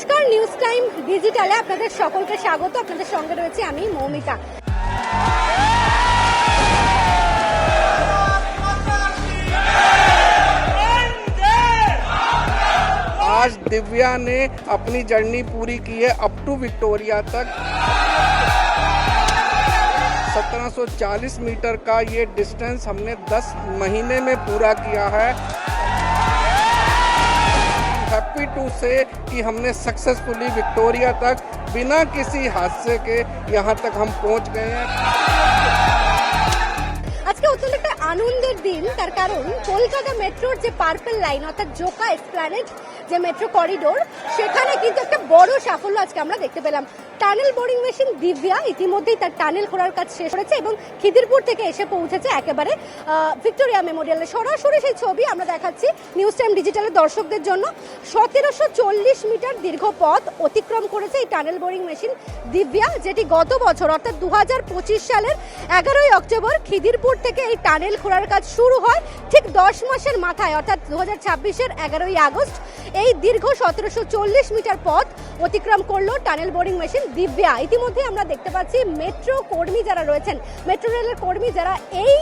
নমস্কার, news time ডিজিটালে আপনাদের সকলকে স্বাগত। আপনাদের সঙ্গে রয়েছে আমি মৌমিতা। आज दिव्या ने अपनी जर्नी पूरी की है अप टू विक्टोरिया तक। 1740 मीटर का ये डिस्टेंस हमने 10 महीने में पूरा किया है। हैप्पी टू से कि हमने सक्सेसफुली विक्टोरिया तक बिना किसी हादसे के यहाँ तक हम पहुँच गए हैं। আজকে অত্যন্ত একটা আনন্দের দিন, তার কারণ কলকাতা মেট্রোর যে পার্পল লাইন অর্থাৎ জোকা এসপ্ল্যানেড যে মেট্রো করিডোর, সেখানে কিন্তু একটা বড় সাফল্য আজকে আমরা দেখতে পেলাম। টানেল বোরিং মেশিন দিব্যা ইতিমধ্যেই তার টানেল খোঁড়ার কাজ শেষ করেছে এবং খিদিরপুর থেকে এসে পৌঁছেছে একেবারে ভিক্টোরিয়া মেমোরিয়ালে। সরাসরি সেই ছবি আমরা দেখাচ্ছি নিউজ টাইম ডিজিটালের দর্শকদের জন্য। 1740 মিটার দীর্ঘ পথ অতিক্রম করেছে এই টানেল বোরিং মেশিন দিব্যা, যেটি গত বছর অর্থাৎ 2025 সালের 11ই অক্টোবর খিদিরপুর থেকে এই টানেল খোঁড়ার কাজ শুরু হয়। ঠিক 10 মাসের মাথায় অর্থাৎ 2026-এর 11ই আগস্ট এই দীর্ঘ 1740 মিটার পথ অতিক্রম করলো টানেল বোরিং মেশিন দিব্যা। ইতিমধ্যে আমরা দেখতে পাচ্ছি মেট্রো কর্মী যারা রয়েছেন, মেট্রো রেলের কর্মী যারা এই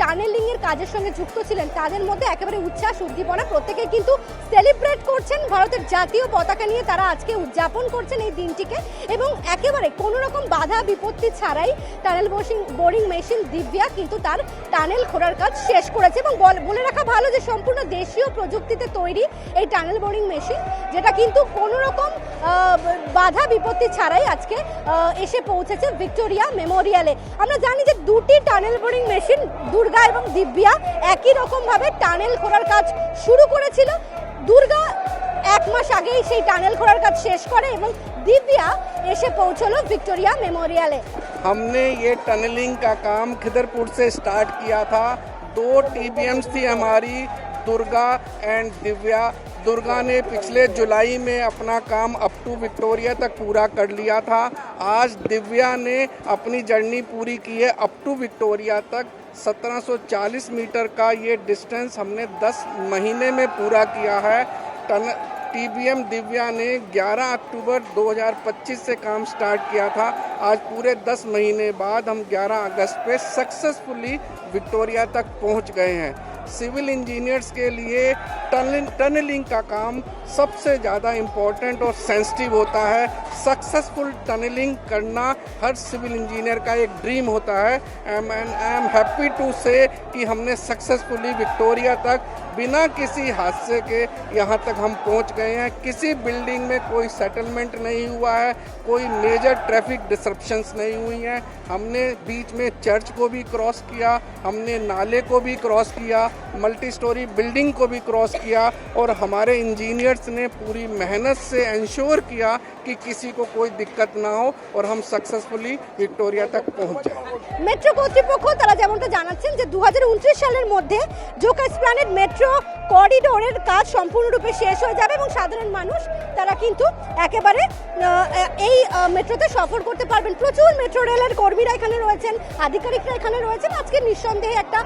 টানেলিং এর কাজের সঙ্গে যুক্ত ছিলেন, তাদের মধ্যে একেবারে উচ্ছ্বাস উদ্দীপনা। প্রত্যেকেই কিন্তু সেলিব্রেট করছেন, ভারতের জাতীয় পতাকা নিয়ে তারা আজকে উদযাপন করছেন এই দিনটিকে এবং একেবারে কোনো রকম বাধা বিপত্তি ছাড়াই টানেল বোরিং মেশিন দিব্যা কিন্তু তার টানেল খোঁড়ার কাজ শেষ করেছে। এবং বলে রাখা ভালো যে সম্পূর্ণ দেশীয় প্রযুক্তিতে তৈরি এই টানেল বোরিং মেশিন, যেটা কিন্তু কোনো রকম বাধা বিপত্তি ছাড়াই আজকে এসে পৌঁছেছে ভিক্টোরিয়া মেমোরিয়ালে। আমরা জানি যে দুটি টানেল বোরিং মেশিন দুর্গা এবং দিব্যা একই রকম ভাবে টানেল খোঁড়ার কাজ শুরু করেছিল। দুর্গা 1 মাস আগেই সেই টানেল খোঁড়ার কাজ শেষ করে এবং দিব্যা এসে পৌঁছলো ভিক্টোরিয়া মেমোরিয়ালে। हमने ये टनलिंग का काम खिदरपुर से स्टार्ट किया था। 2 TBMs थी हमारी, दुर्गा एंड दिव्या। दुर्गा ने पिछले जुलाई में अपना काम अप टू विक्टोरिया तक पूरा कर लिया था। आज दिव्या ने अपनी जर्नी पूरी की है अप टू विक्टोरिया तक। 1740 मीटर का ये डिस्टेंस हमने 10 महीने में पूरा किया है। TBM दिव्या ने 11 अक्टूबर 2025 से काम स्टार्ट किया था। आज पूरे 10 महीने बाद हम 11 अगस्त पे सक्सेसफुली विक्टोरिया तक पहुंच गए हैं। सिविल इंजीनियर्स के लिए टनलिंग का काम सबसे ज़्यादा इम्पोर्टेंट और सेंसिटिव होता है। सक्सेसफुल टनलिंग करना हर सिविल इंजीनियर का एक ड्रीम होता है। आई एम हैप्पी टू से कि हमने सक्सेसफुली विक्टोरिया तक बिना किसी हादसे के यहाँ तक हम पहुँच गए हैं। किसी बिल्डिंग में कोई सेटलमेंट नहीं हुआ है, कोई मेजर ट्रैफिक डिसरप्शंस नहीं हुई हैं। हमने बीच में चर्च को भी क्रॉस किया, हमने नाले को भी क्रॉस किया, मल्टी स्टोरी बिल्डिंग को भी क्रॉस किया और हमारे इंजीनियर्स ने पूरी मेहनत से इंश्योर किया कि किसी को कोई दिक्कत ना हो और हम सक्सेसफुली विक्टोरिया तक पहुँच जाएं। মেট্রো কর্তৃপক্ষ তারা যেমনটা জানাচ্ছেন যে 2029 সালের মধ্যে জোকা এসপ্ল্যানেড মেট্রো করিডোরের কাজ সম্পূর্ণরূপে শেষ হয়ে যাবে এবং সাধারণ মানুষ তারা কিন্তু একেবারে এই মেট্রোতে সফর করতে পারবেন। প্রচুর মেট্রো রেলের কর্মীরা এখানে রয়েছেন, আধিকারিকরা এখানে রয়েছেন। আজকে নিঃসন্দেহে একটা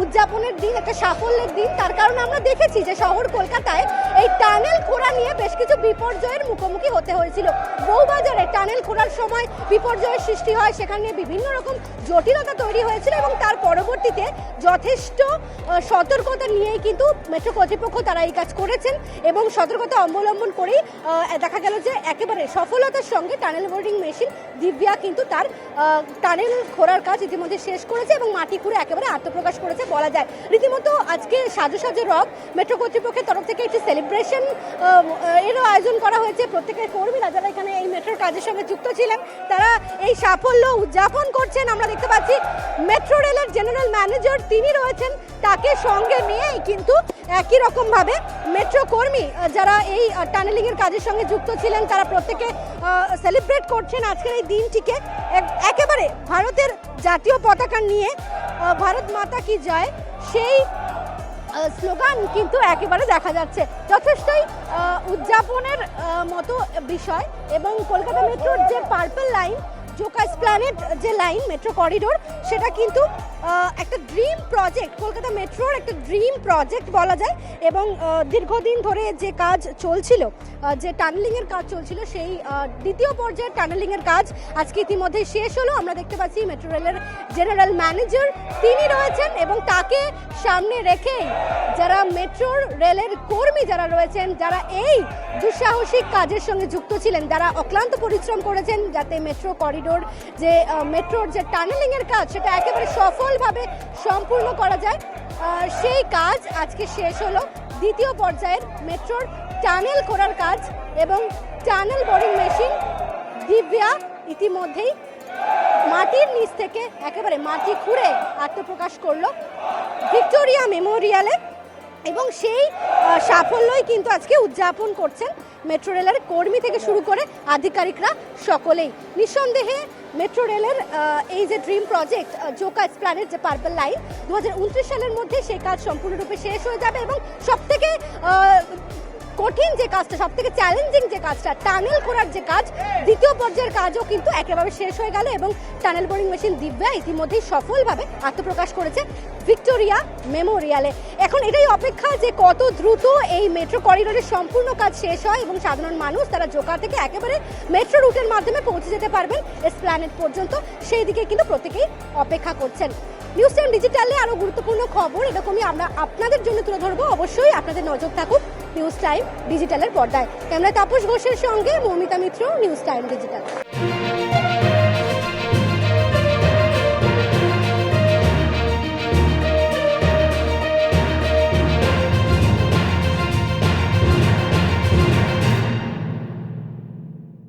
উদযাপনের দিন, একটা সাফল্যের দিন। তার কারণে আমরা দেখেছি যে শহর কলকাতায় এই টানেল খোঁড়া নিয়ে বেশ কিছু বিপর্যয়ের মুখোমুখি হতে হয়েছিল। বউবাজারে টানেল খোঁড়ার সময় বিপর্যয়ের সৃষ্টি হয়, সেখানে বিভিন্ন রকম জটিলতা তৈরি হয়েছিল এবং তার পরবর্তীতে যথেষ্ট সতর্কতা নিয়েই কিন্তু মেট্রো কর্তৃপক্ষ তারা এই কাজ করেছেন এবং সতর্কতা অবলম্বন করেই দেখা গেল যে একেবারে সফলতার সঙ্গে টানেল বোরিং মেশিন দিব্যা কিন্তু তার টানেল খোঁড়ার কাজ ইতিমধ্যে শেষ করেছে এবং মাটি খুঁড়ে একেবারে আত্মপ্রকাশ করেছে বলা যায়। রীতিমতো আজকে সাজো সাজো রব মেট্রো কর্তৃপক্ষের তরফ থেকে একটি সেলিব্রেশন এরও আয়োজন করা হয়েছে। প্রত্যেকের কর্মীরা যারা এখানে এই মেট্রোর কাজের সঙ্গে যুক্ত ছিলেন তারা এই সাফল্য উদযাপন করছেন। আমরা দেখতে পাচ্ছি মেট্রো রেলের জেনারেল ম্যানেজার তিনি রয়েছেন, তাকে সঙ্গে নিয়েই কিন্তু একই রকম ভাবে মেট্রো কর্মী যারা এই টানেলিং এর কাজের সঙ্গে যুক্ত ছিলেন তারা প্রত্যেকে সেলিব্রেট করছেন আজকের এই দিনটিকে। একেবারে ভারতের জাতীয় পতাকা নিয়ে ভারত মাতা কি জয় সেই স্লোগান কিন্তু একেবারে দেখা যাচ্ছে। যথেষ্টই উদযাপনের মতো বিষয় এবং কলকাতা মেট্রোর যে পার্পল লাইন জোকা এসপ্ল্যানেড যে লাইন মেট্রো করিডোর সেটা কিন্তু একটা ড্রিম প্রজেক্ট, কলকাতা মেট্রোর একটা ড্রিম প্রজেক্ট বলা যায়। এবং দীর্ঘদিন ধরে যে কাজ চলছিল, যে টানেলিংয়ের কাজ চলছিল, সেই দ্বিতীয় পর্যায়ের টানেলিংয়ের কাজ আজকে ইতিমধ্যে শেষ হলো। আমরা দেখতে পাচ্ছি মেট্রো রেলের জেনারেল ম্যানেজার তিনি রয়েছেন এবং তাকে সামনে রেখেই যারা মেট্রোর রেলের কর্মী যারা রয়েছেন, যারা এই দুঃসাহসিক কাজের সঙ্গে যুক্ত ছিলেন, যারা অক্লান্ত পরিশ্রম করেছেন যাতে মেট্রো করিডোর যে মেট্রোর যে টানেলিংয়ের কাজ সেটা একেবারে সফলভাবে সম্পূর্ণ করা যায়, সেই কাজ আজকে শেষ হলো। দ্বিতীয় পর্যায়ের মেট্রোর টানেল করার কাজ এবং টানেল বোরিং মেশিন দিব্যা ইতিমধ্যেই মাটির নিচ থেকে একেবারে মাটি খুঁড়ে আত্মপ্রকাশ করলো ভিক্টোরিয়া মেমোরিয়ালে। এবং সেই সাফল্যই কিন্তু আজকে উদযাপন করছেন মেট্রো রেলের কর্মী থেকে শুরু করে আধিকারিকরা সকলেই। নিঃসন্দেহে মেট্রো রেলের এই যে ড্রিম প্রজেক্ট জোকা এসপ্ল্যানেড যে পার্পল লাইন 2029 সালের মধ্যে সেই কাজ সম্পূর্ণরূপে শেষ হয়ে যাবে এবং সবথেকে কঠিন যে কাজটা, সব থেকে চ্যালেঞ্জিং যে কাজটা, টানেল করার যে কাজ, দ্বিতীয় পর্যায়ের কাজও কিন্তু একেবারে শেষ হয়ে গেল এবং টানেল বোরিং মেশিন দিব্যা ইতিমধ্যেই সফলভাবে আত্মপ্রকাশ করেছে ভিক্টোরিয়া মেমোরিয়ালে। এখন এটাই অপেক্ষা যে কত দ্রুত এই মেট্রো করিডোরের সম্পূর্ণ কাজ শেষ হয় এবং সাধারণ মানুষ তারা জোকা থেকে একেবারে মেট্রো রুটের মাধ্যমে পৌঁছে যেতে পারবেন এসপ্ল্যানেড পর্যন্ত, সেই দিকে কিন্তু প্রত্যেকেই অপেক্ষা করছেন। নিউজ টাইম ডিজিটালে আরও গুরুত্বপূর্ণ খবর এরকমই আমরা আপনাদের জন্য তুলে ধরবো। অবশ্যই আপনাদের নজর থাকুক নিউজ টাইম ডিজিটালের পর্দায়। ক্যামেরায় তাপস ঘোষের সঙ্গে মৌমিতা মিত্র, নিউজ টাইম ডিজিটাল।